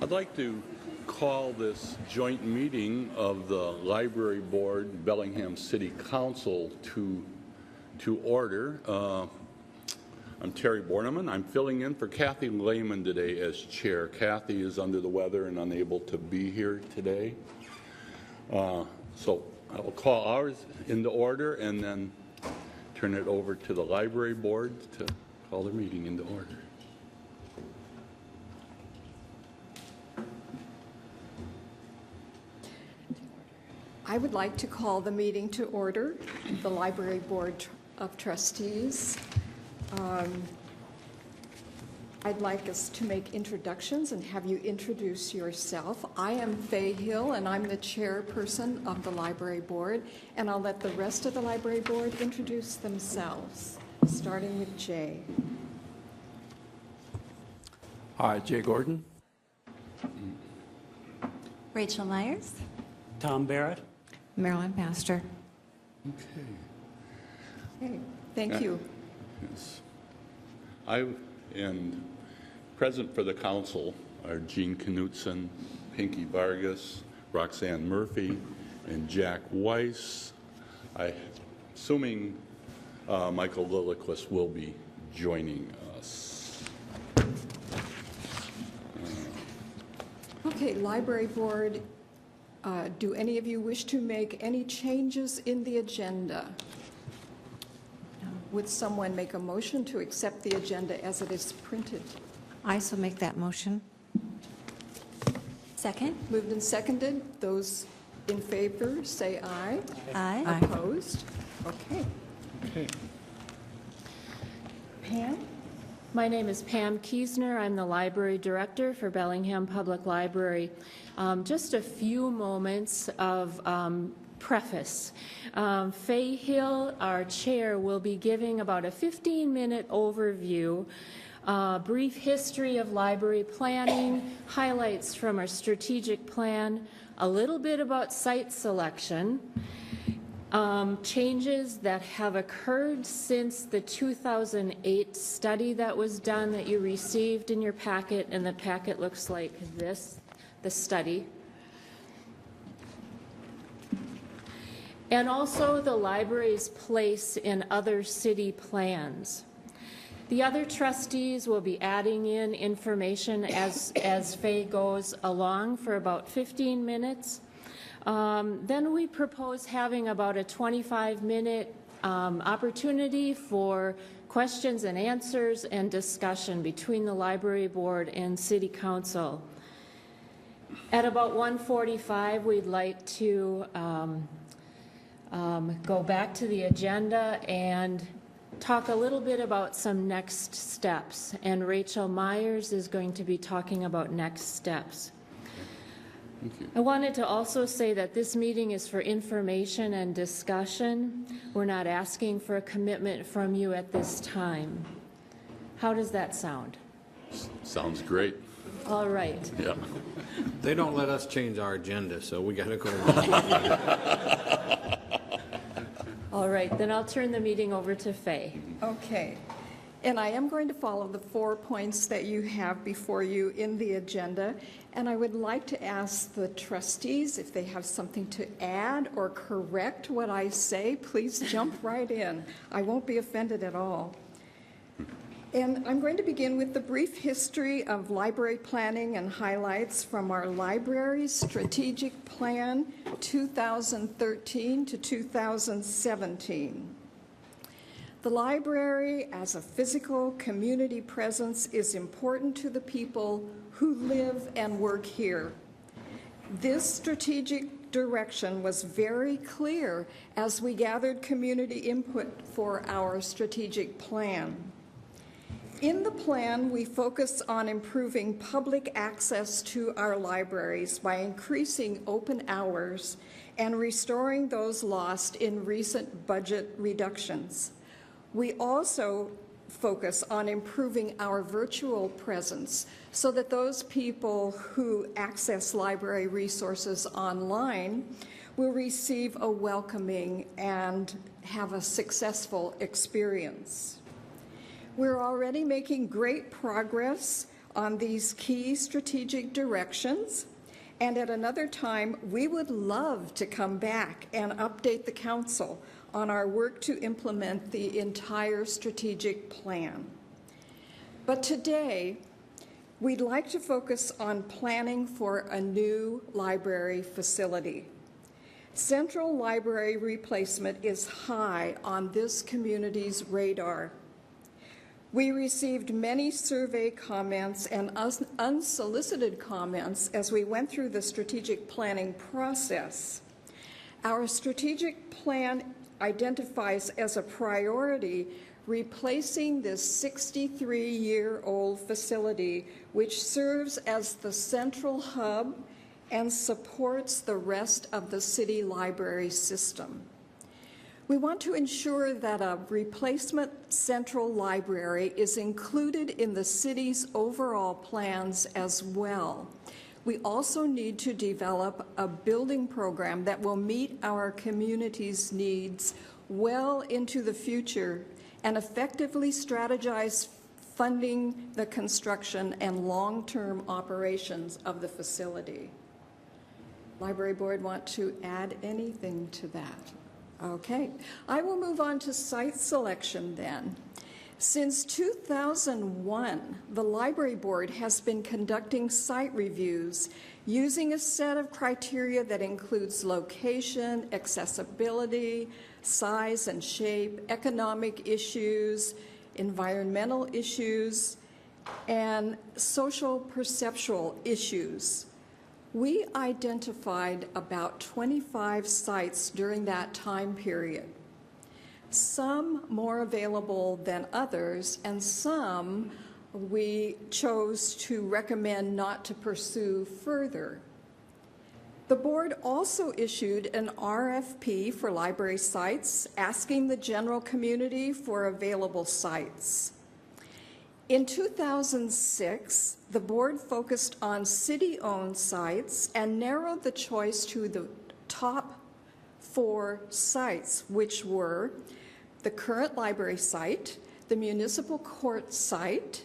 I'd like to call this joint meeting of the Library Board, Bellingham City Council to order. I'm Terry Borneman. I'm filling in for Kathy Lehman today as chair. Kathy is under the weather and unable to be here today. So I will call ours into order and then turn it over to the Library Board to call their meeting into order. I would like to call the meeting to order, the Library Board of Trustees. I'd like us to make introductions and have you introduce yourself. I am Faye Hill, and I'm the chairperson of the Library Board, and I'll let the rest of the Library Board introduce themselves, starting with Jay. Hi, Jay Gordon. Rachel Myers. Tom Barrett. Marilyn Pastor. Okay, thank you. Yes. And present for the council are Jean Knutson, Pinky Vargas, Roxanne Murphy, and Jack Weiss. Assuming Michael Lilliquist will be joining us. Okay, Library Board, do any of you wish to make any changes in the agenda? Would someone make a motion to accept the agenda as it is printed? I shall make that motion. Second. Moved and seconded. Those in favor, say aye. Aye. Opposed? Okay. Okay. Pam? My name is Pam Kiesner. I'm the Library Director for Bellingham Public Library. Just a few moments of preface. Faye Hill, our chair, will be giving about a 15-minute overview, brief history of library planning, highlights from our strategic plan, a little bit about site selection, changes that have occurred since the 2008 study that was done that you received in your packet, and the packet looks like this, the study. And also the library's place in other city plans. The other trustees will be adding in information as Faye goes along for about 15 minutes. Then we propose having about a 25-minute opportunity for questions and answers and discussion between the Library Board and City Council. At about 1:45, we'd like to go back to the agenda and talk a little bit about some next steps. And Rachel Myers is going to be talking about next steps. Thank you. I wanted to also say that this meeting is for information and discussion. We're not asking for a commitment from you at this time. How does that sound? Sounds great. All right. Yeah. They don't let us change our agenda, so we got to go along. All right, then I'll turn the meeting over to Faye. Okay. And I am going to follow the 4 points that you have before you in the agenda. And I would like to ask the trustees if they have something to add or correct what I say. Please jump right in. I won't be offended at all. And I'm going to begin with the brief history of library planning and highlights from our library's strategic plan 2013 to 2017. The library as a physical community presence is important to the people who live and work here. This strategic direction was very clear as we gathered community input for our strategic plan. In the plan, we focus on improving public access to our libraries by increasing open hours and restoring those lost in recent budget reductions. We also focus on improving our virtual presence so that those people who access library resources online will receive a welcoming and have a successful experience. We're already making great progress on these key strategic directions. And at another time, we would love to come back and update the council on our work to implement the entire strategic plan. But today, we'd like to focus on planning for a new library facility. Central library replacement is high on this community's radar. We received many survey comments and unsolicited comments as we went through the strategic planning process. Our strategic plan identifies as a priority replacing this 63-year-old facility, which serves as the central hub and supports the rest of the city library system. We want to ensure that a replacement central library is included in the city's overall plans as well. We also need to develop a building program that will meet our community's needs well into the future and effectively strategize funding the construction and long-term operations of the facility. Library Board want to add anything to that? Okay, I will move on to site selection then. Since 2001, the Library Board has been conducting site reviews using a set of criteria that includes location, accessibility, size and shape, economic issues, environmental issues, and social perceptual issues. We identified about 25 sites during that time period, some more available than others, and some we chose to recommend not to pursue further. The board also issued an RFP for library sites, asking the general community for available sites. In 2006, the board focused on city-owned sites and narrowed the choice to the top 4 sites, which were the current library site, the municipal court site,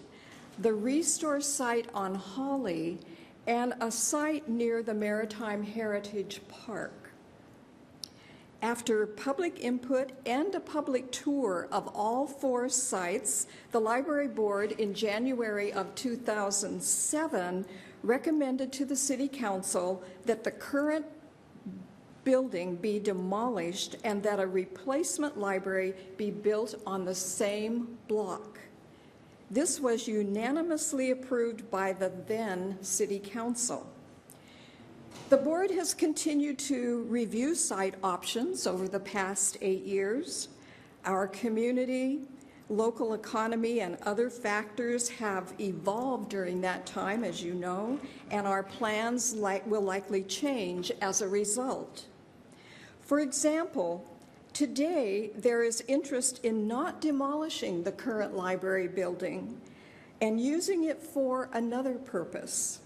the Restore site on Holly, and a site near the Maritime Heritage Park. After public input and a public tour of all 4 sites, the Library Board in January of 2007 recommended to the City Council that the current building be demolished and that a replacement library be built on the same block. This was unanimously approved by the then City Council. The board has continued to review site options over the past 8 years. Our community, local economy, and other factors have evolved during that time, as you know, and our plans will likely change as a result. For example, today there is interest in not demolishing the current library building and using it for another purpose.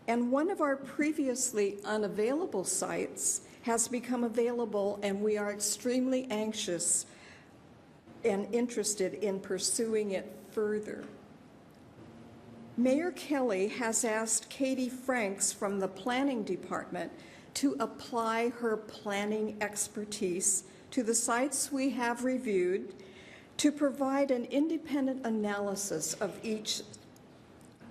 And one of our previously unavailable sites has become available, and we are extremely anxious and interested in pursuing it further. Mayor Kelly has asked Katie Franks from the Planning Department to apply her planning expertise to the sites we have reviewed to provide an independent analysis of each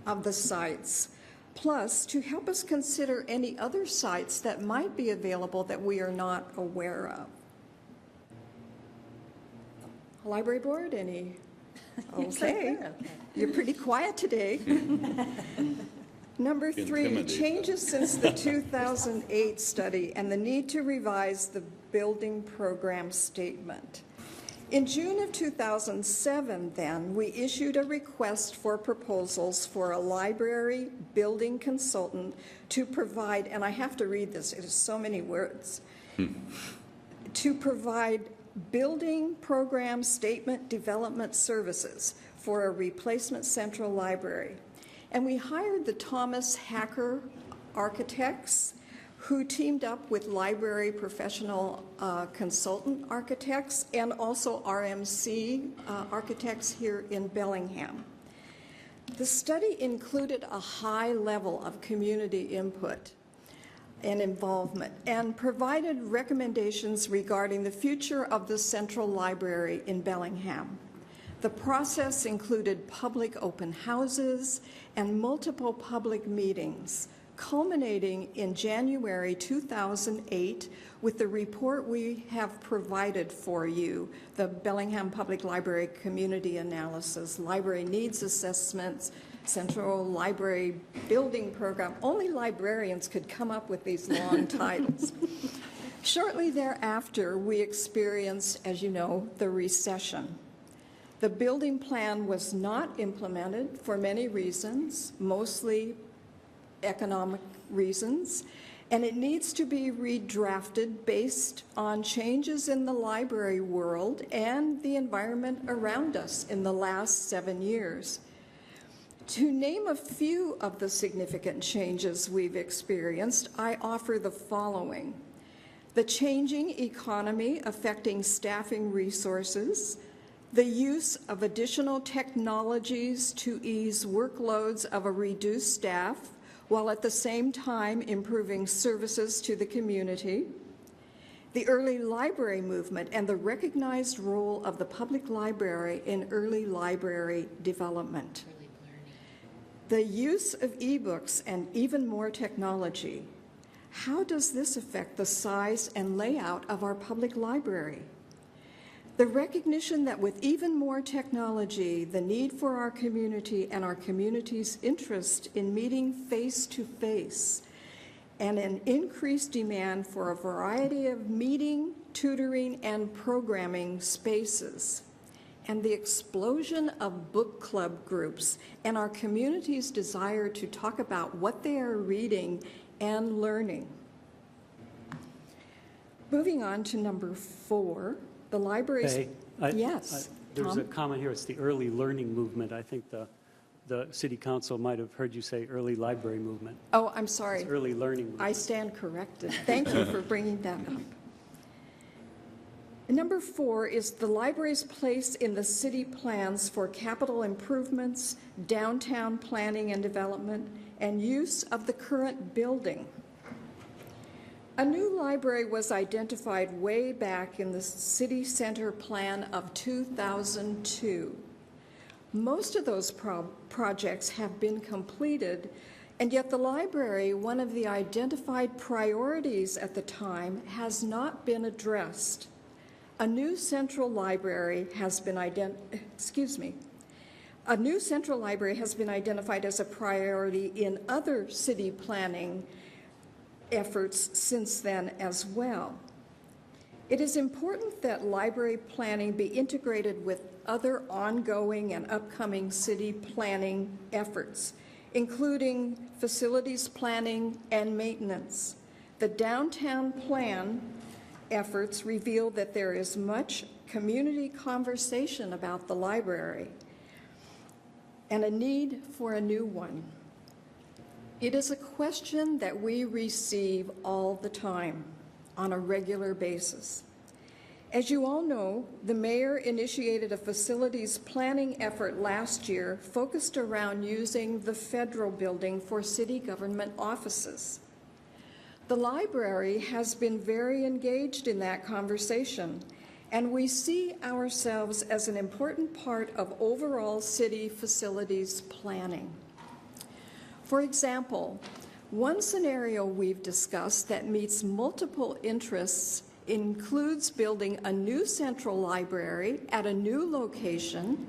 of the sites, plus to help us consider any other sites that might be available that we are not aware of. Library Board, any? Okay, you're pretty quiet today. Number 3, Intimidate changes since the 2008 study and the need to revise the building program statement. In June of 2007, then, we issued a request for proposals for a library building consultant to provide, and I have to read this, it is so many words, to provide building program statement development services for a replacement central library. And we hired the Thomas Hacker Architects, who teamed up with library professional consultant architects and also RMC architects here in Bellingham. The study included a high level of community input and involvement and provided recommendations regarding the future of the Central Library in Bellingham. The process included public open houses and multiple public meetings, culminating in January 2008 with the report we have provided for you, the Bellingham Public Library Community Analysis, Library Needs Assessments, Central Library Building Program. Only librarians could come up with these long titles. Shortly thereafter, we experienced, as you know, the recession. The building plan was not implemented for many reasons, mostly economic reasons, and it needs to be redrafted based on changes in the library world and the environment around us in the last 7 years. To name a few of the significant changes we've experienced, I offer the following: the changing economy affecting staffing resources, the use of additional technologies to ease workloads of a reduced staff, while at the same time improving services to the community, the early library movement and the recognized role of the public library in early library development, the use of ebooks and even more technology. How does this affect the size and layout of our public library? The recognition that with even more technology, the need for our community and our community's interest in meeting face-to-face, and an increased demand for a variety of meeting, tutoring, and programming spaces, and the explosion of book club groups and our community's desire to talk about what they are reading and learning. Moving on to number 4. The library's... Hey, Yes, there's a Tom? comment here, it's the early learning movement. I think the city council might have heard you say early library movement. Oh, I'm sorry. It's early learning movement. I stand corrected. Thank you for bringing that up. Number 4 is the library's place in the city plans for capital improvements, downtown planning and development, and use of the current building. A new library was identified way back in the city center plan of 2002. Most of those projects have been completed, and yet the library, one of the identified priorities at the time, has not been addressed. A new central library has been identified as a priority in other city planning efforts since then as well. It is important that library planning be integrated with other ongoing and upcoming city planning efforts, including facilities planning and maintenance. The downtown plan efforts reveal that there is much community conversation about the library and a need for a new one. It is a question that we receive all the time on a regular basis. As you all know, the mayor initiated a facilities planning effort last year focused around using the federal building for city government offices. The library has been very engaged in that conversation, and we see ourselves as an important part of overall city facilities planning. For example, one scenario we've discussed that meets multiple interests includes building a new central library at a new location,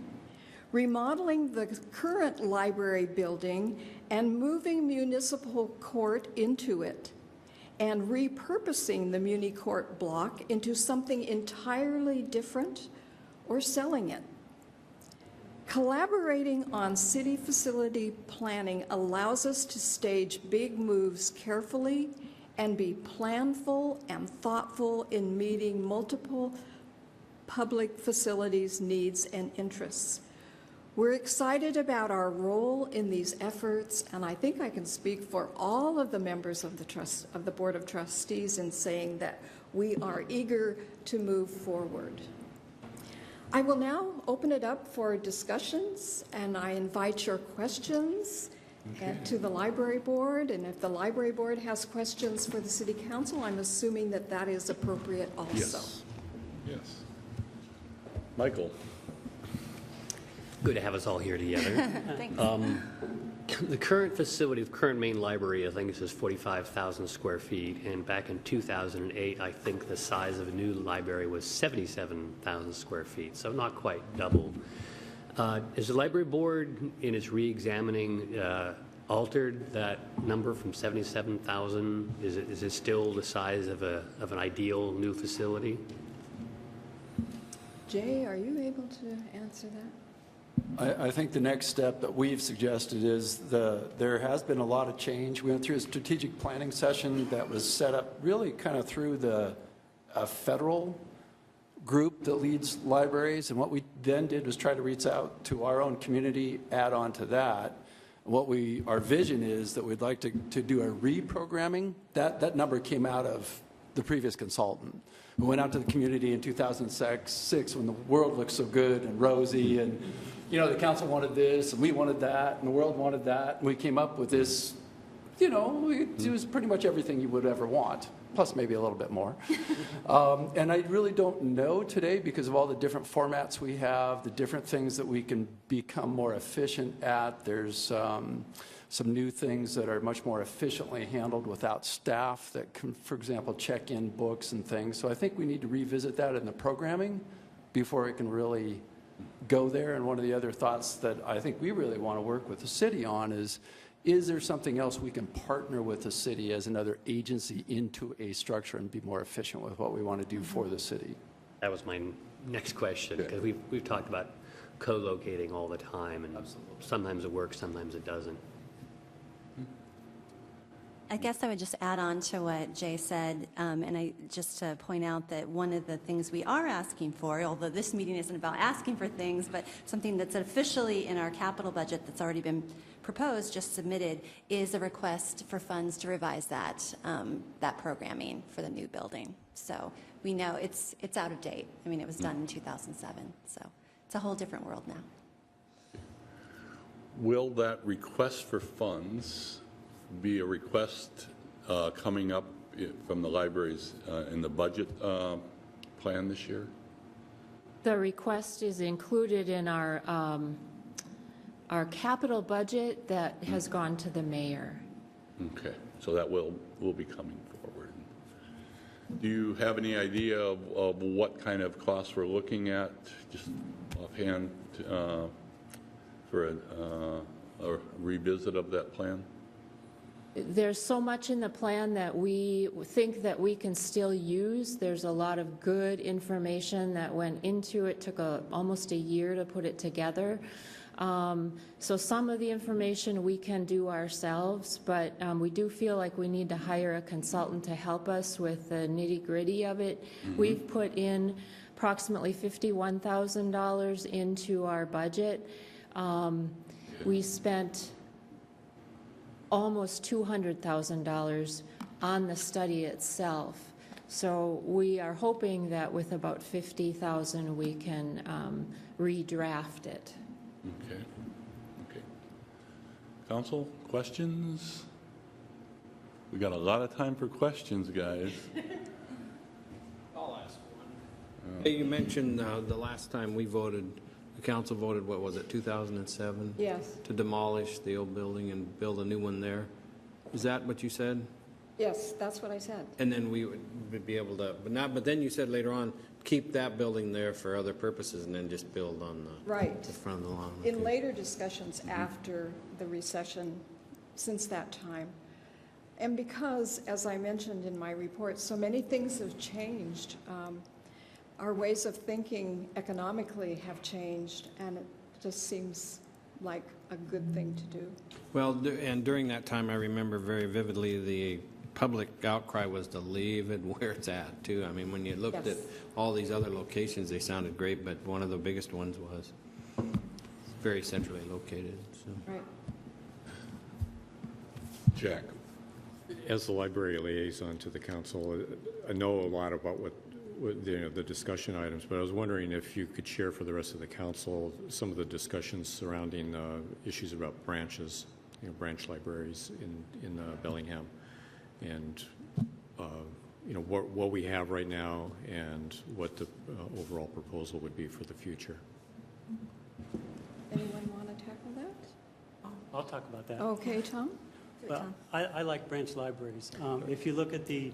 remodeling the current library building, and moving municipal court into it, and repurposing the Muni Court block into something entirely different or selling it. Collaborating on city facility planning allows us to stage big moves carefully and be planful and thoughtful in meeting multiple public facilities needs and interests. We're excited about our role in these efforts, and I think I can speak for all of the members of the Board of Trustees in saying that we are eager to move forward. I will now open it up for discussions, and I invite your questions to the library board. And if the library board has questions for the city council, I'm assuming that that is appropriate also. Yes. Yes. Michael? Good to have us all here together. Thanks. The current facility, the current main library, I think it says 45,000 square feet, and back in 2008, I think the size of a new library was 77,000 square feet, so not quite double. Is the library board, in its re-examining, altered that number from 77,000? Is it still the size of an ideal new facility? Jay, are you able to answer that? I think the next step that we've suggested is there has been a lot of change. We went through a strategic planning session that was set up really kind of through a federal group that leads libraries. And what we then did was try to reach out to our own community, add on to that. Our vision is that we'd like to do a reprogramming. That number came out of the previous consultant. We went out to the community in 2006 when the world looked so good and rosy, and the council wanted this, and we wanted that, and the world wanted that. And we came up with this, it was pretty much everything you would ever want, plus maybe a little bit more. And I really don't know today, because of all the different formats we have, the different things that we can become more efficient at. There's some new things that are much more efficiently handled without staff that can, for example, check in books and things. So I think we need to revisit that in the programming before it can really go there. And one of the other thoughts that I think we really want to work with the city on is there something else we can partner with the city as another agency into a structure and be more efficient with what we want to do for the city? That was my next question, because we've talked about co-locating all the time, and sometimes it works, sometimes it doesn't. I guess I would just add on to what Jay said, and just to point out that one of the things we are asking for, although this meeting isn't about asking for things, but something that's officially in our capital budget that's already been proposed, just submitted, is a request for funds to revise that programming for the new building. So we know it's out of date. I mean, it was done in 2007, so it's a whole different world now. Will that request for funds be a request coming up from the libraries in the budget plan this year? The request is included in our capital budget that has gone to the mayor. Okay, so that will be coming forward. Do you have any idea of what kind of costs we're looking at, just offhand, for a revisit of that plan? There's so much in the plan that we think that we can still use. There's a lot of good information that went into it. Took almost a year to put it together. So some of the information we can do ourselves, but we do feel like we need to hire a consultant to help us with the nitty-gritty of it. Mm-hmm. We've put in approximately $51,000 into our budget. We spent almost $200,000 on the study itself. So we are hoping that with about $50,000 we can redraft it. Okay. Council, questions? We got a lot of time for questions, guys. I'll ask one. Hey, you mentioned the last time we voted, the council voted, what was it, 2007? Yes. To demolish the old building and build a new one there. Is that what you said? Yes, that's what I said. And then we would be able to, but then you said later on, keep that building there for other purposes and then just build on the front of the lawn. In Okay. later discussions after the recession, since that time, and because, as I mentioned in my report, so many things have changed. Our ways of thinking economically have changed, and it just seems like a good thing to do. Well, and during that time, I remember very vividly the public outcry was to leave it where it's at, too. I mean, when you looked Yes. at all these other locations, they sounded great, but one of the biggest ones was very centrally located. So. Right. Jack. As the library liaison to the council, I know a lot about the discussion items, but I was wondering if you could share for the rest of the council some of the discussions surrounding issues about branches, branch libraries in Bellingham, and what we have right now and what the overall proposal would be for the future. Anyone want to tackle that? I'll talk about that. Okay, Tom? Well, I like branch libraries. If you look at the,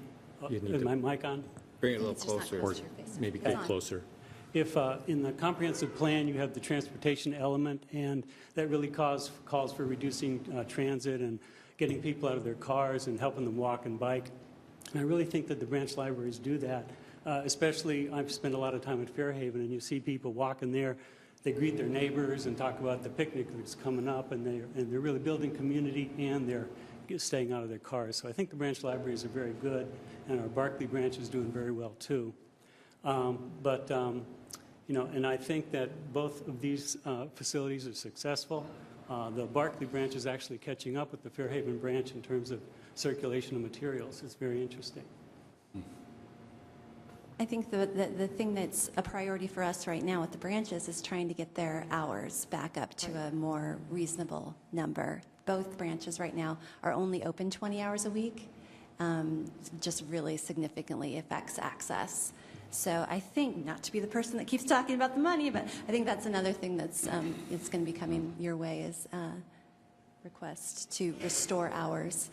You need is to- my mic on? Bring it a little It's just not closer. Or close to your face. maybe It's get on. closer. If in the comprehensive plan, you have the transportation element, and that really calls for reducing transit and getting people out of their cars and helping them walk and bike. And I really think that the branch libraries do that. Especially, I've spent a lot of time at Fairhaven, and you see people walking there. They greet their neighbors and talk about the picnic that's coming up, and they're really building community, and they're staying out of their cars. So I think the branch libraries are very good, and our Barclay branch is doing very well too. And I think that both of these facilities are successful. The Barclay branch is actually catching up with the Fairhaven branch in terms of circulation of materials. It's very interesting. I think the thing that's a priority for us right now with the branches is trying to get their hours back up to a more reasonable number. Both branches right now are only open 20 hours a week. Just really significantly affects access. So I think, not to be the person that keeps talking about the money, but I think that's another thing that's it's going to be coming your way is request to restore hours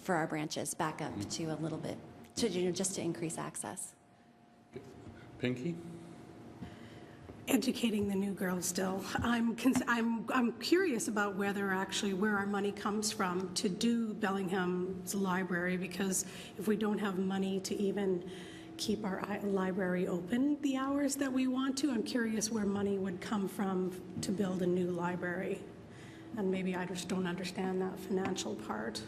for our branches back up to a little bit, just to increase access. Pinky? Educating the new girls still. I'm curious about where our money comes from to do Bellingham's library, because if we don't have money to even keep our library open the hours that we want to, I'm curious where money would come from to build a new library. And maybe I just don't understand that financial part.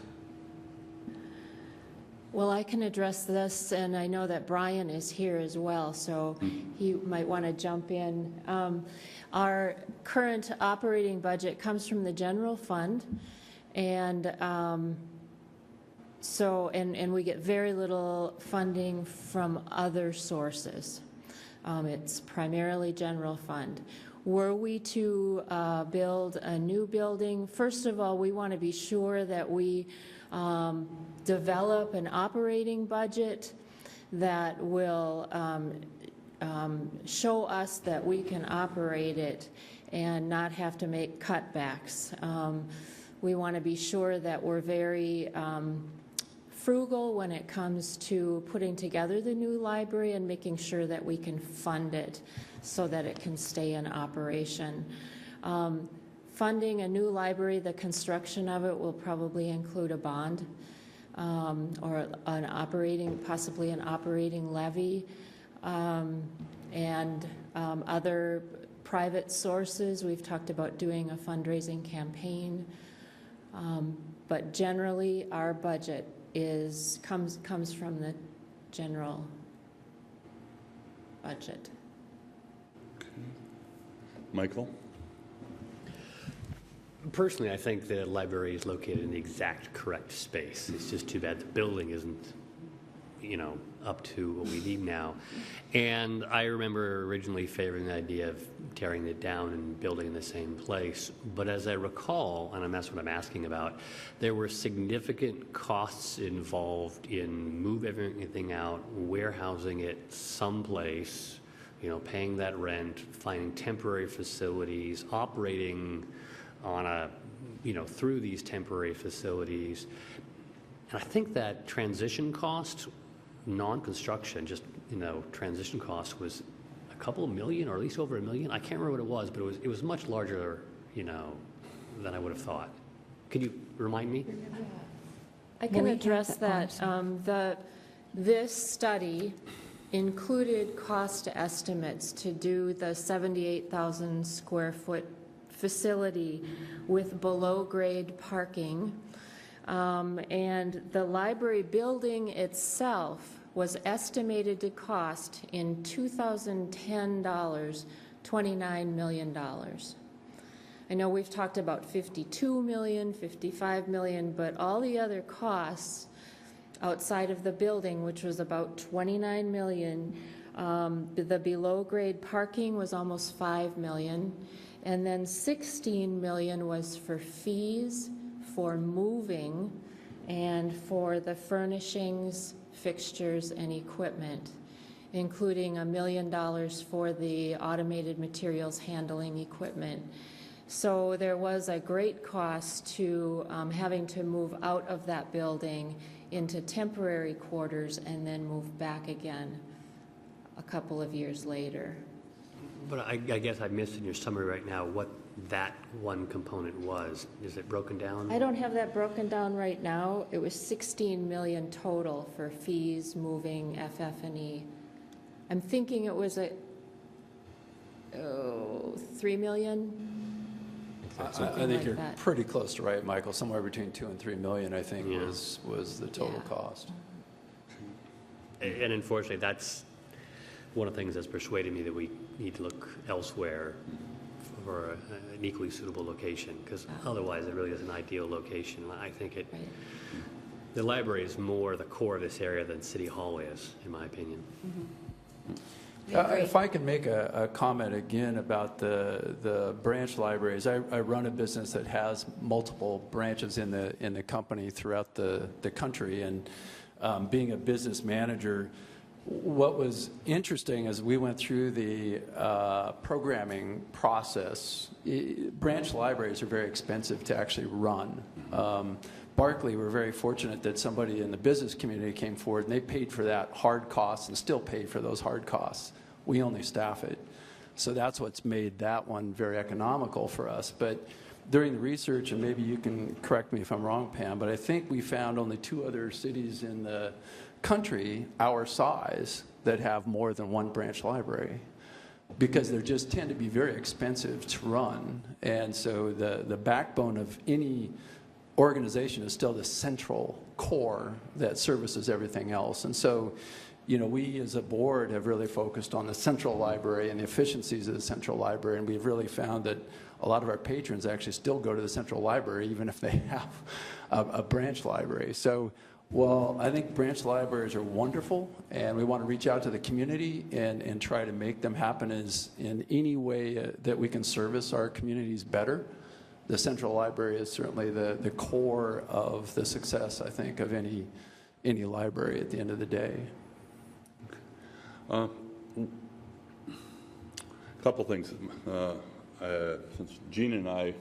Well, I can address this, and I know that Brian is here as well, so he might want to jump in. Our current operating budget comes from the general fund, and we get very little funding from other sources. It's primarily general fund. Were we to build a new building, first of all, we want to be sure that we develop an operating budget that will show us that we can operate it and not have to make cutbacks. We want to be sure that we're very frugal when it comes to putting together the new library and making sure that we can fund it so that it can stay in operation. Funding a new library, the construction of it will probably include a bond or possibly an operating levy, and other private sources. We've talked about doing a fundraising campaign, but generally our budget comes from the general budget. Okay. Michael? Personally, I think the library is located in the exact correct space. It's just too bad the building isn't, up to what we need now. And I remember originally favoring the idea of tearing it down and building in the same place. But as I recall, and that's what I'm asking about, there were significant costs involved in moving everything out, warehousing it someplace, paying that rent, finding temporary facilities, operating on through these temporary facilities. And I think that transition cost, non-construction, just, transition cost was a couple of million, or at least over $1 million. I can't remember what it was, but it was much larger, than I would have thought. Could you remind me? I can address that. This study included cost estimates to do the 78,000 square foot facility with below-grade parking. And the library building itself was estimated to cost in 2010 dollars $29 million. I know we've talked about 52 million, 55 million, but all the other costs outside of the building, which was about 29 million. The below-grade parking was almost 5 million. And then 16 million was for fees, for moving, and for the furnishings, fixtures, and equipment, including $1 million for the automated materials handling equipment. So there was a great cost to having to move out of that building into temporary quarters and then move back again a couple of years later. But I guess I missed in your summary right now what that one component was. Is it broken down? I don't have that broken down right now. It was 16 million total for fees, moving, FF&E. I'm thinking it was 3 million? I think you're pretty close to right, Michael. Somewhere between 2 and 3 million, I think, was the total cost. And unfortunately, that's one of the things that's persuaded me that we need to look elsewhere for an equally suitable location, because otherwise it really is an ideal location. I think the library is more the core of this area than City Hall is, in my opinion. If I can make a comment again about the branch libraries, I run a business that has multiple branches in the company throughout the country, and being a business manager, what was interesting as we went through the programming process, branch libraries are very expensive to actually run. Barclay, we're very fortunate that somebody in the business community came forward and they paid for that hard costs and still pay for those hard costs. We only staff it. So that's what's made that one very economical for us. But during the research, and maybe you can correct me if I'm wrong, Pam, but I think we found only 2 other cities in the country our size that have more than one branch library, because they just tend to be very expensive to run. And so the backbone of any organization is still the central core that services everything else. And so, you know, we as a board have really focused on the central library and the efficiencies of the central library, and we've really found that a lot of our patrons actually still go to the central library even if they have a branch library. So, well, I think branch libraries are wonderful, and we want to reach out to the community and try to make them happen as in any way that we can service our communities better. The central library is certainly the core of the success, I think, of any library at the end of the day. A couple things. Since Gene and I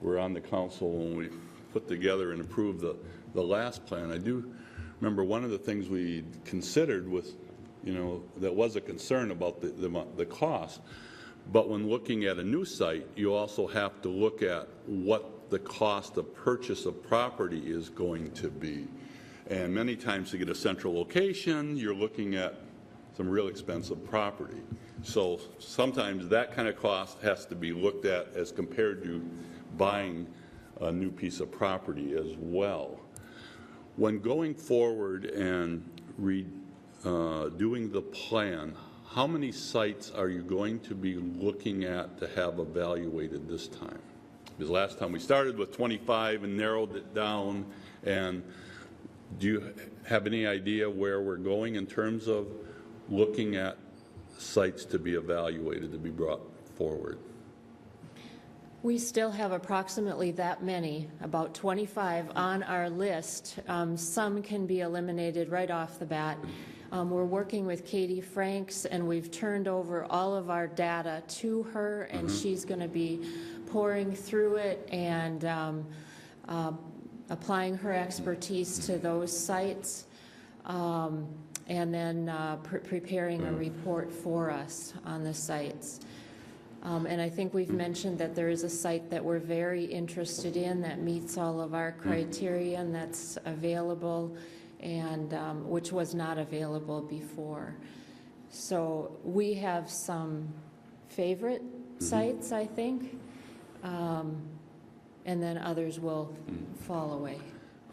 were on the council when we put together and approved the last plan, I do remember one of the things we considered was, you know, that was a concern about the cost. But when looking at a new site, you also have to look at what the cost of purchase of property is going to be. And many times to get a central location, you're looking at some real expensive property. So sometimes that kind of cost has to be looked at as compared to buying a new piece of property as well. When going forward and doing the plan, how many sites are you going to be looking at to have evaluated this time? Because last time we started with 25 and narrowed it down. And do you have any idea where we're going in terms of looking at sites to be evaluated, to be brought forward? We still have approximately that many, about 25 on our list. Some can be eliminated right off the bat. We're working with Katie Franks, and we've turned over all of our data to her, and she's going to be pouring through it and applying her expertise to those sites, and then preparing a report for us on the sites. And I think we've mentioned that there is a site that we're very interested in that meets all of our criteria and that's available, and which was not available before. So we have some favorite sites, I think, and then others will fall away.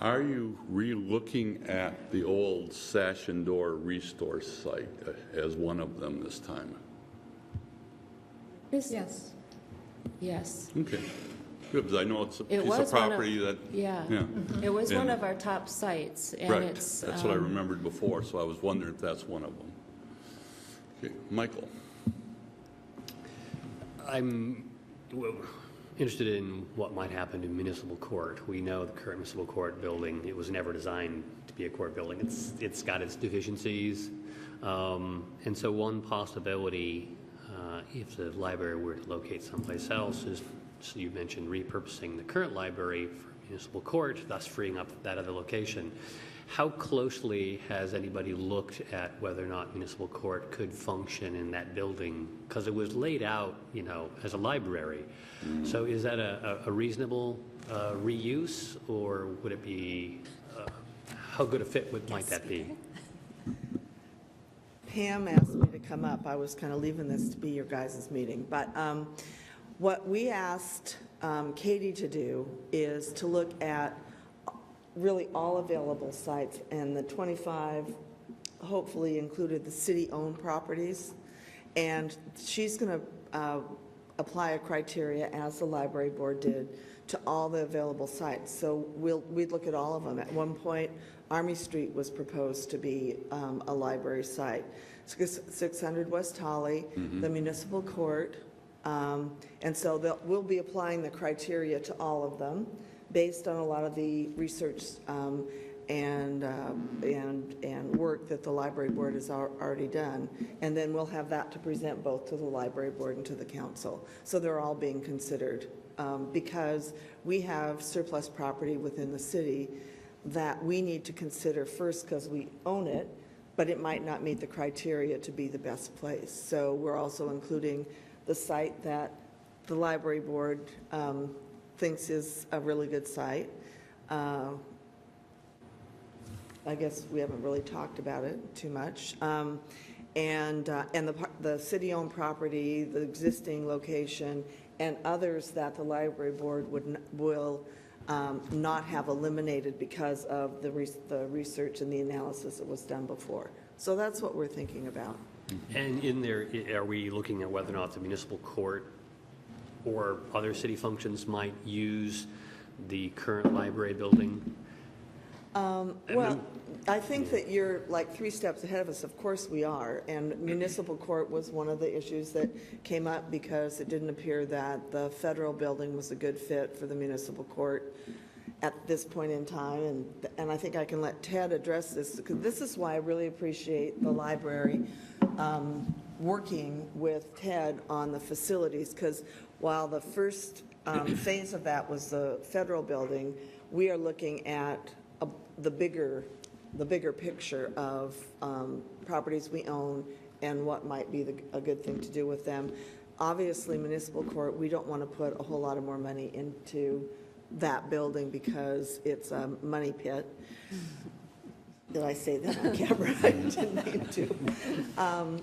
Are you re-looking at the old Sash and Door Restore site as one of them this time? Yes. Yes. Okay. Good, because I know it's a It piece of was one of- property that, Yeah. yeah. It was one And- of our top sites, and Right, it's... that's what I remembered before, so I was wondering if that's one of them. Okay, Michael? I'm interested in what might happen to municipal court. We know the current municipal court building, it was never designed to be a court building. It's got its deficiencies. And so one possibility, if the library were to locate someplace else, is, so you mentioned repurposing the current library for municipal court, thus freeing up that other location. How closely has anybody looked at whether or not municipal court could function in that building? Because it was laid out, you know, as a library. So is that a reasonable reuse, or would it be, how good a fit might that be? Pam asked me to come up. I was kind of leaving this to be your guys' meeting. But what we asked Katie to do is to look at really all available sites, and the 25 hopefully included the city-owned properties. And she's going to apply a criteria, as the library board did, to all the available sites. So we'd look at all of them. At one point, Army Street was proposed to be a library site. 600 West Holly, the municipal court, and so we'll be applying the criteria to all of them based on a lot of the research and work that the library board has already done. And then we'll have that to present both to the library board and to the council. So they're all being considered because we have surplus property within the city that we need to consider first because we own it, but it might not meet the criteria to be the best place. So we're also including the site that the library board thinks is a really good site. I guess we haven't really talked about it too much. And the city-owned property, the existing location, and others that the library board will not have eliminated because of the research and the analysis that was done before. So that's what we're thinking about. And in there, are we looking at whether or not the municipal court or other city functions might use the current library building? Well, I think that you're like 3 steps ahead of us. Of course we are. And municipal court was one of the issues that came up because it didn't appear that the federal building was a good fit for the municipal court at this point in time. And I think I can let Ted address this, because this is why I really appreciate the library working with Ted on the facilities, because while the first phase of that was the federal building, we are looking at the bigger picture of properties we own and what might be a good thing to do with them. Obviously, municipal court, we don't want to put a whole lot of more money into that building because it's a money pit. Did I say that on camera? I didn't mean to.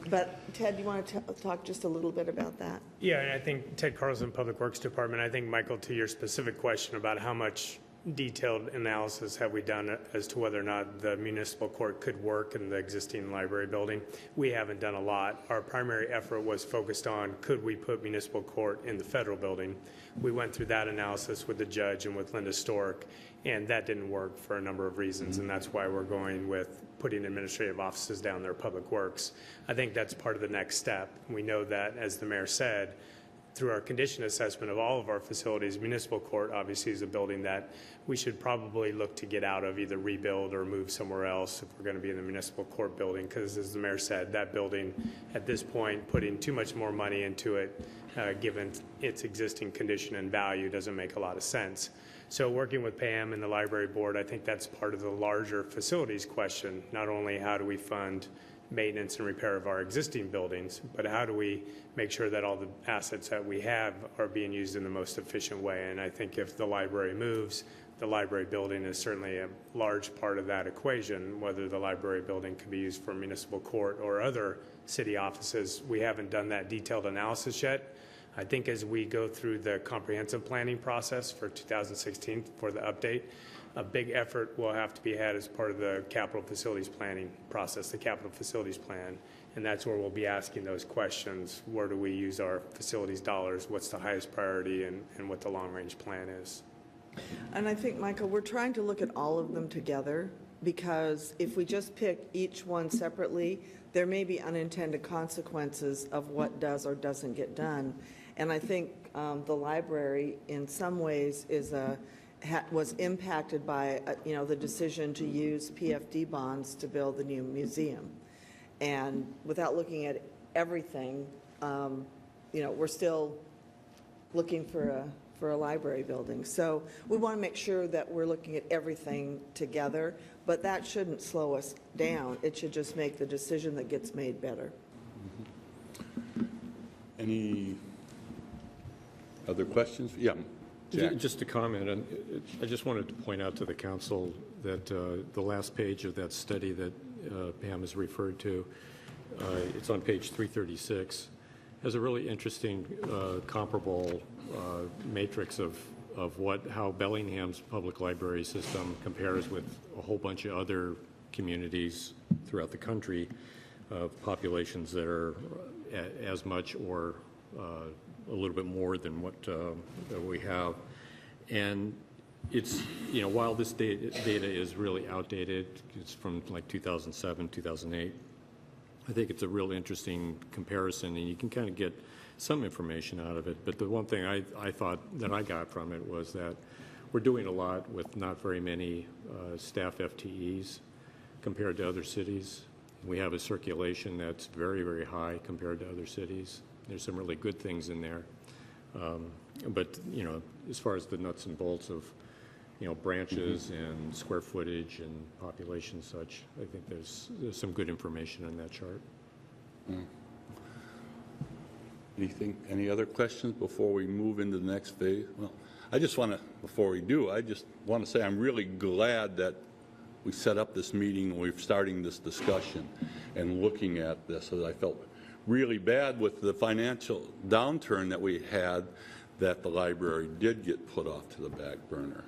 But Ted, do you want to talk just a little bit about that? Yeah, and I think Ted Carlson, Public Works Department. I think, Michael, to your specific question about how much detailed analysis have we done as to whether or not the municipal court could work in the existing library building, we haven't done a lot. Our primary effort was focused on, could we put municipal court in the federal building? We went through that analysis with the judge and with Linda Stork, and that didn't work for a number of reasons, and that's why we're going with putting administrative offices down there, Public Works. I think that's part of the next step. We know that, as the mayor said, through our condition assessment of all of our facilities, municipal court obviously is a building that we should probably look to get out of, either rebuild or move somewhere else if we're going to be in the municipal court building, because as the mayor said, that building at this point, putting too much more money into it, given its existing condition and value, doesn't make a lot of sense. So working with Pam and the library board, I think that's part of the larger facilities question. Not only how do we fund maintenance and repair of our existing buildings, but how do we make sure that all the assets that we have are being used in the most efficient way? And I think if the library moves, the library building is certainly a large part of that equation. Whether the library building could be used for municipal court or other city offices, we haven't done that detailed analysis yet. I think as we go through the comprehensive planning process for 2016 for the update, a big effort will have to be had as part of the capital facilities planning process, the capital facilities plan. And that's where we'll be asking those questions. Where do we use our facilities dollars? What's the highest priority, and what the long-range plan is? And I think, Michael, we're trying to look at all of them together, because if we just pick each one separately, there may be unintended consequences of what does or doesn't get done. And I think the library, in some ways, was impacted by the decision to use PFD bonds to build the new museum. And without looking at everything, we're still looking for a library building. So we want to make sure that we're looking at everything together, but that shouldn't slow us down. It should just make the decision that gets made better. Any other questions? Yeah, Jack. Just a comment, and I just wanted to point out to the council that the last page of that study that Pam has referred to, it's on page 336, has a really interesting comparable matrix of how Bellingham's public library system compares with a whole bunch of other communities throughout the country of populations that are as much or a little bit more than what we have. And it's, while this data is really outdated, it's from like 2007, 2008, I think it's a real interesting comparison, and you can kind of get some information out of it. But the one thing I thought that I got from it was that we're doing a lot with not very many staff FTEs compared to other cities. We have a circulation that's very, very high compared to other cities. There's some really good things in there. But, as far as the nuts and bolts of, branches and square footage and population and such, I think there's some good information on that chart. Any other questions before we move into the next phase? Well, before we do, I just want to say I'm really glad that we set up this meeting and we're starting this discussion and looking at this, as I felt really bad with the financial downturn that we had, that the library did get put off to the back burner.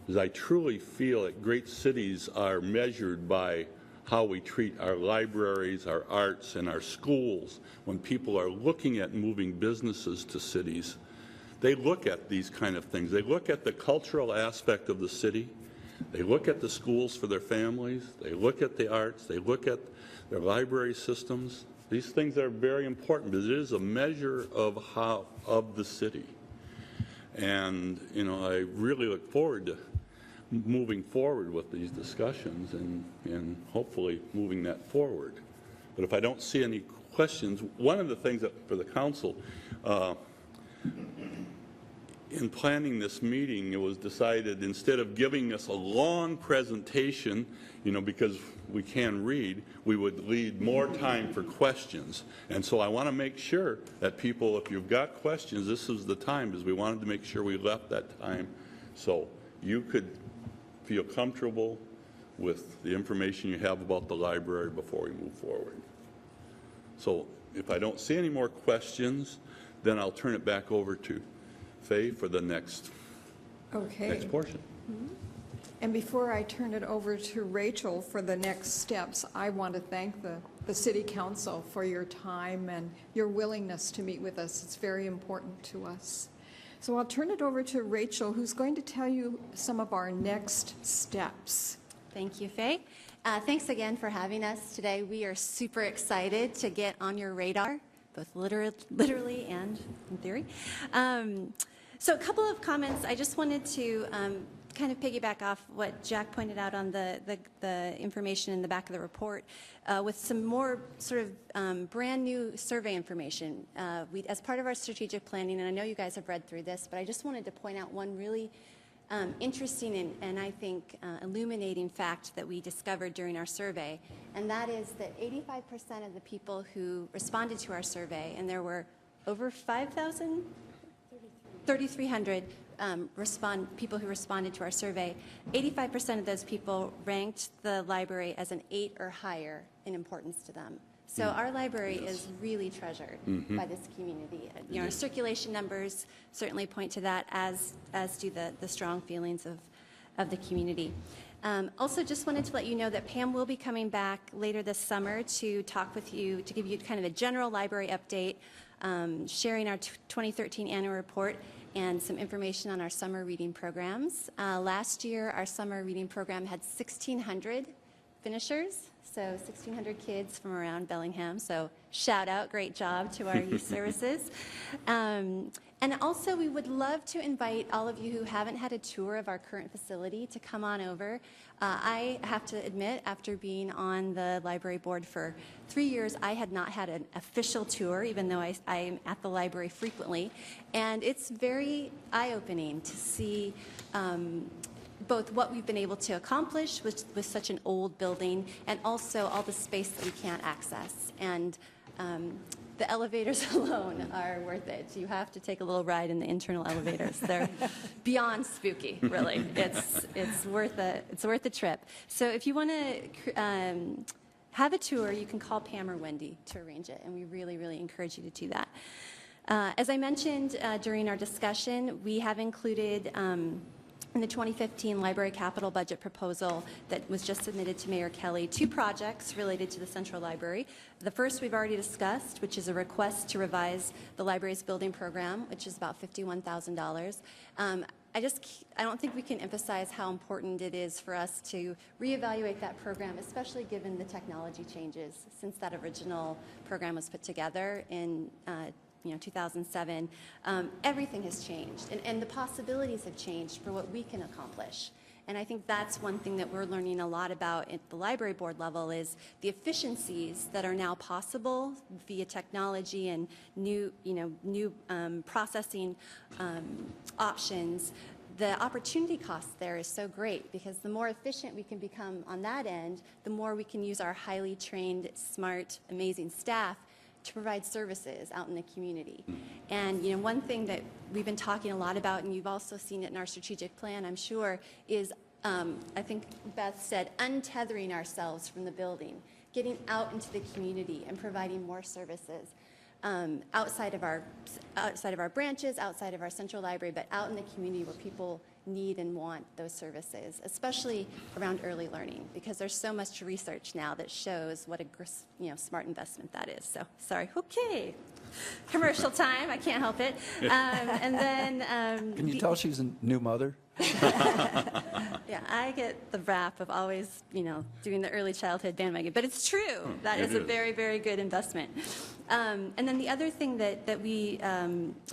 Because I truly feel that great cities are measured by how we treat our libraries, our arts, and our schools. When people are looking at moving businesses to cities, they look at these kind of things. They look at the cultural aspect of the city. They look at the schools for their families. They look at the arts. They look at their library systems. These things are very important because it is a measure of the city. And, I really look forward to moving forward with these discussions and hopefully moving that forward. But if I don't see any questions, one of the things that for the council, in planning this meeting, it was decided instead of giving us a long presentation, because we can read, we would leave more time for questions. And so I want to make sure that people, if you've got questions, this is the time, because we wanted to make sure we left that time so you could feel comfortable with the information you have about the library before we move forward. So if I don't see any more questions, then I'll turn it back over to Faye for the next portion. And before I turn it over to Rachel for the next steps, I want to thank the City Council for your time and your willingness to meet with us. It's very important to us. So I'll turn it over to Rachel, who's going to tell you some of our next steps. Thank you, Faye. Thanks again for having us today. We are super excited to get on your radar, both literally and in theory. So a couple of comments. I just wanted to kind of piggyback off what Jack pointed out on the information in the back of the report with some more sort of brand new survey information. As part of our strategic planning, and I know you guys have read through this, but I just wanted to point out one really interesting and I think illuminating fact that we discovered during our survey, and that is that 85% of the people who responded to our survey, and there were over 3,300 people who responded to our survey, 85% of those people ranked the library as an 8 or higher in importance to them. So our library is really treasured by this community. You know, our circulation numbers certainly point to that, as do the strong feelings of the community. Also, just wanted to let you know that Pam will be coming back later this summer to talk with you, to give you kind of a general library update, sharing our 2013 annual report and some information on our summer reading programs. Last year, our summer reading program had 1,600 finishers, so 1,600 kids from around Bellingham. So shout out, great job to our youth services. And also, we would love to invite all of you who haven't had a tour of our current facility to come on over. I have to admit, after being on the library board for 3 years, I had not had an official tour, even though I am at the library frequently. And it's very eye-opening to see both what we've been able to accomplish with such an old building, and also all the space that we can't access. And the elevators alone are worth it. You have to take a little ride in the internal elevators. They're beyond spooky, really. It's worth a trip. So if you want to have a tour, you can call Pam or Wendy to arrange it, and we really, really encourage you to do that. As I mentioned during our discussion, we have included in the 2015 library capital budget proposal that was just submitted to Mayor Kelly, 2 projects related to the Central Library. The first we've already discussed, which is a request to revise the library's building program, which is about $51,000. I don't think we can emphasize how important it is for us to reevaluate that program, especially given the technology changes since that original program was put together in 2007. Everything has changed, and the possibilities have changed for what we can accomplish. And I think that's one thing that we're learning a lot about at the library board level, is the efficiencies that are now possible via technology and new processing options. The opportunity cost there is so great, because the more efficient we can become on that end, the more we can use our highly trained, smart, amazing staff to provide services out in the community. And one thing that we've been talking a lot about, and you've also seen it in our strategic plan, I'm sure, is I think Beth said, untethering ourselves from the building, getting out into the community and providing more services outside of our branches, outside of our central library, but out in the community where people need and want those services, especially around early learning, because there's so much research now that shows what a smart investment that is. So sorry, okay, commercial time, I can't help it. And then Can you tell she's a new mother? yeah, I get the rap of always doing the early childhood bandwagon, but it's true. That is a very, very good investment. And then the other thing that we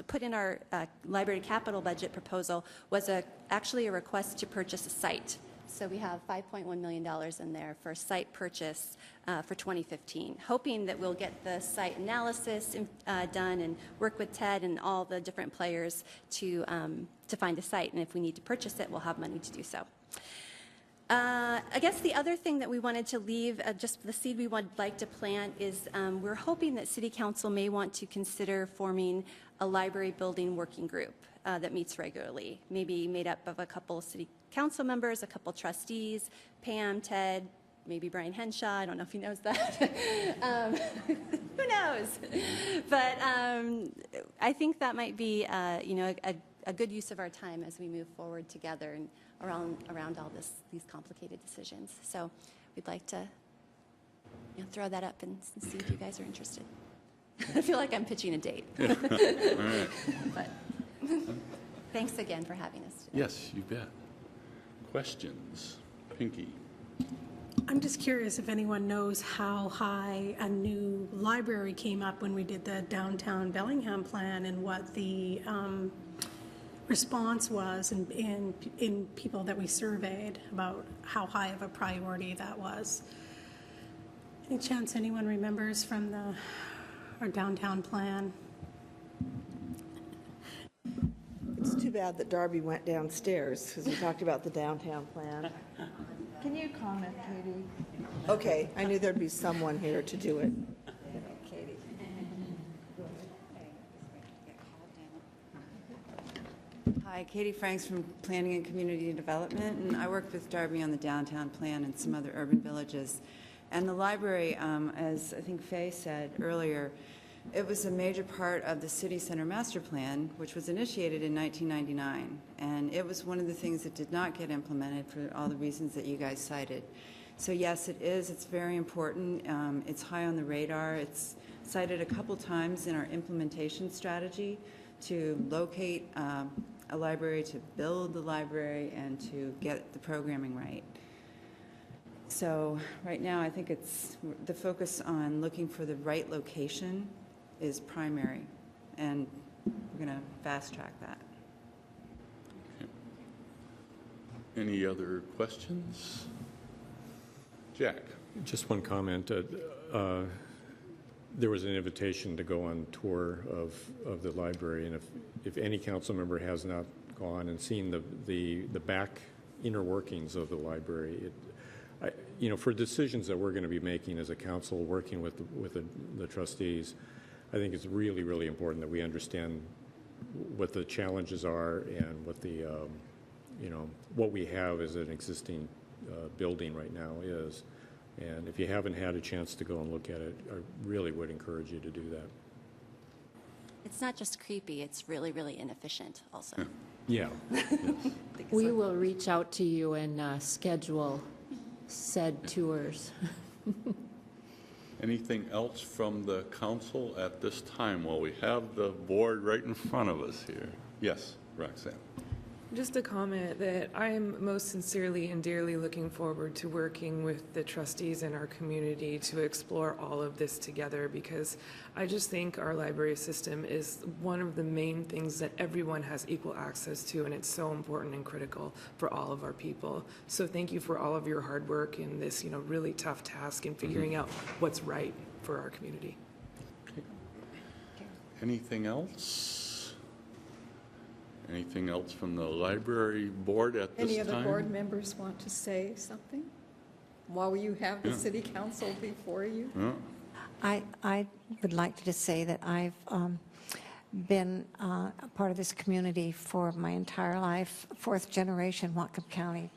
put in our library capital budget proposal was actually a request to purchase a site. So we have $5.1 million in there for site purchase for 2015, hoping that we'll get the site analysis done and work with Ted and all the different players to find a site. And if we need to purchase it, we'll have money to do so. I guess the other thing that we wanted to leave, just the seed we would like to plant, is we're hoping that City Council may want to consider forming a library building working group that meets regularly, maybe made up of a couple of City Council members, a couple trustees, Pam, Ted, maybe Brian Henshaw. I don't know if he knows that. Who knows? But I think that might be a good use of our time as we move forward together and around all these complicated decisions. So we'd like to throw that up and see if you guys are interested. I feel like I'm pitching a date. But thanks again for having us today. Yes, you bet. Questions? Pinky. I'm just curious if anyone knows how high a new library came up when we did the downtown Bellingham plan, and what the response was in people that we surveyed about how high of a priority that was. Any chance anyone remembers from our downtown plan? It's too bad that Darby went downstairs, because we talked about the downtown plan. Can you comment, Katie? Okay, I knew there'd be someone here to do it. Katie. Hi, Katie Franks from Planning and Community Development, and I worked with Darby on the downtown plan and some other urban villages. And the library, as I think Faye said earlier, it was a major part of the City Center Master Plan, which was initiated in 1999. And it was one of the things that did not get implemented for all the reasons that you guys cited. So yes, it is. It's very important. It's high on the radar. It's cited a couple times in our implementation strategy to locate a library, to build the library, and to get the programming right. So right now, I think it's the focus on looking for the right location is primary, and we're going to fast track that. Any other questions? Jack? Just one comment. There was an invitation to go on tour of the library, and if any council member has not gone and seen the back inner workings of the library, for decisions that we're going to be making as a council, working with the trustees, I think it's really, really important that we understand what the challenges are and what the what we have as an existing building right now is. And if you haven't had a chance to go and look at it, I really would encourage you to do that. It's not just creepy, it's really, really inefficient also. Yeah. We will reach out to you and schedule said tours. Anything else from the council at this time? Well, we have the board right in front of us here. Yes, Roxanne. Just a comment that I am most sincerely and dearly looking forward to working with the trustees in our community to explore all of this together, because I just think our library system is one of the main things that everyone has equal access to, and it's so important and critical for all of our people. So thank you for all of your hard work in this, really tough task in figuring out what's right for our community. Okay. Anything else? Anything else from the library board at this time? Any other board members want to say something while you have the city council before you? Yeah. I would like to just say that I've been a part of this community for my entire life, fourth generation Whatcom County.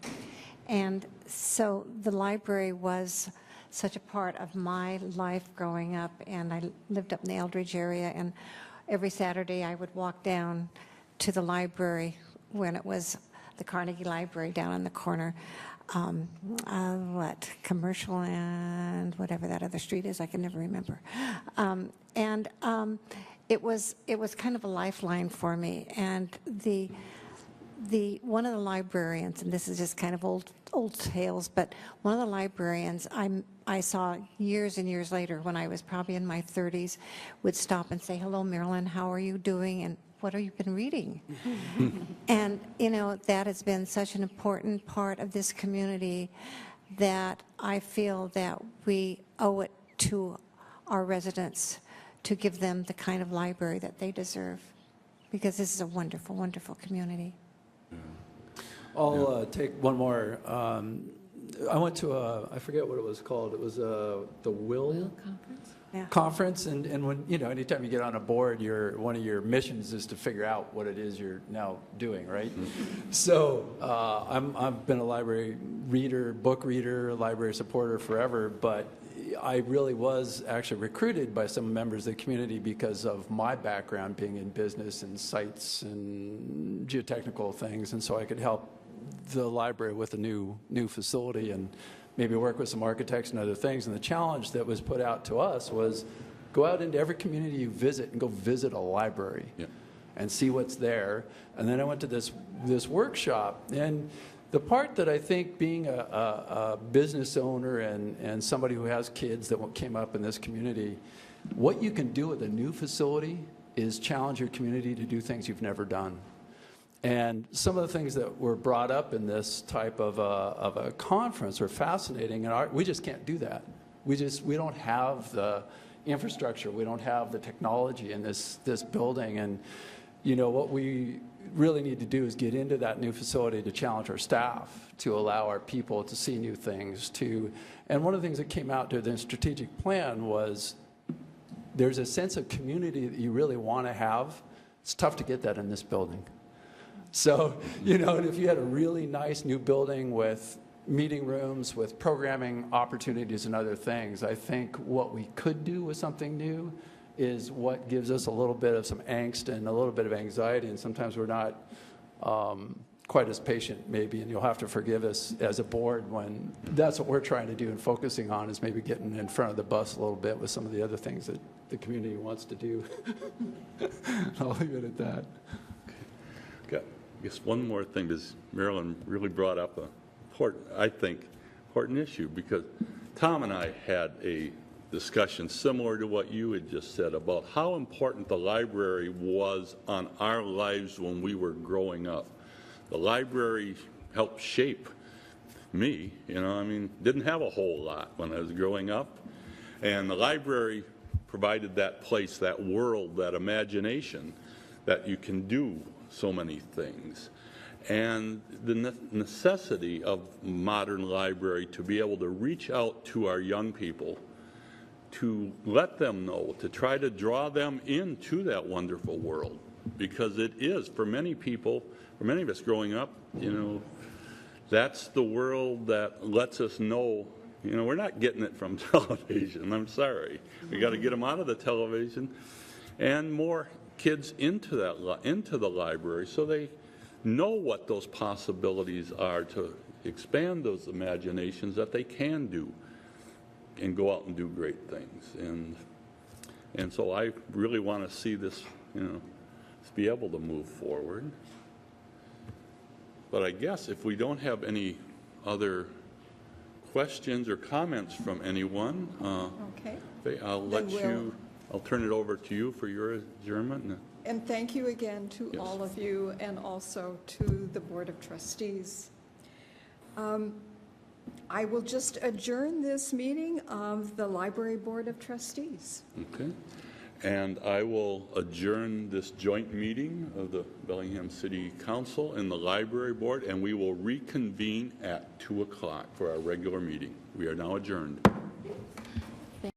And so the library was such a part of my life growing up, and I lived up in the Eldridge area, and every Saturday I would walk down to the library when it was the Carnegie Library down on the corner, Commercial and whatever that other street is, I can never remember. It was kind of a lifeline for me. And one of the librarians, and this is just kind of old tales, but one of the librarians I saw years and years later, when I was probably in my 30s, would stop and say, "Hello, Marilyn, how are you doing? And what have you been reading?" And, that has been such an important part of this community that I feel that we owe it to our residents to give them the kind of library that they deserve, because this is a wonderful, wonderful community. I'll take one more. I went to I forget what it was called. It was the Will Conference? Yeah. Conference, and when anytime you get on a board, one of your missions is to figure out what it is you're now doing, right? So I've been a library reader, book reader, library supporter forever, but I really was actually recruited by some members of the community because of my background being in business and sites and geotechnical things, and so I could help the library with a new facility and maybe work with some architects and other things. And the challenge that was put out to us was go out into every community you visit and go visit a library and see what's there. And then I went to this workshop, and the part that I think, being a business owner and somebody who has kids that came up in this community, what you can do with a new facility is challenge your community to do things you've never done. And some of the things that were brought up in this type of a conference are fascinating, and we just can't do that. We don't have the infrastructure, we don't have the technology in this building, and what we really need to do is get into that new facility to challenge our staff, to allow our people to see new things. And one of the things that came out to the strategic plan was there's a sense of community that you really want to have. It's tough to get that in this building. So, and if you had a really nice new building with meeting rooms, with programming opportunities and other things. I think what we could do with something new is what gives us a little bit of some angst and a little bit of anxiety, and sometimes we're not quite as patient maybe, and you'll have to forgive us as a board when that's what we're trying to do and focusing on is maybe getting in front of the bus a little bit with some of the other things that the community wants to do. I'll leave it at that. Okay. I guess one more thing, because Marilyn really brought up a important issue, because Tom and I had a discussion similar to what you had just said about how important the library was on our lives when we were growing up. The library helped shape me, didn't have a whole lot when I was growing up. And the library provided that place, that world, that imagination that you can do so many things. And the necessity of modern library to be able to reach out to our young people, to let them know, to try to draw them into that wonderful world. Because it is, for many people, for many of us growing up, that's the world that lets us know, we're not getting it from television. I'm sorry. We got to get them out of the television and more kids into the library so they know what those possibilities are to expand those imaginations that they can do and go out and do great things. And so I really want to see this, be able to move forward. But I guess if we don't have any other questions or comments from anyone, Okay. I'll turn it over to you for your adjournment. And thank you again to all of you and also to the Board of Trustees. I will just adjourn this meeting of the Library Board of Trustees. Okay. And I will adjourn this joint meeting of the Bellingham City Council and the Library Board, and we will reconvene at 2 o'clock for our regular meeting. We are now adjourned.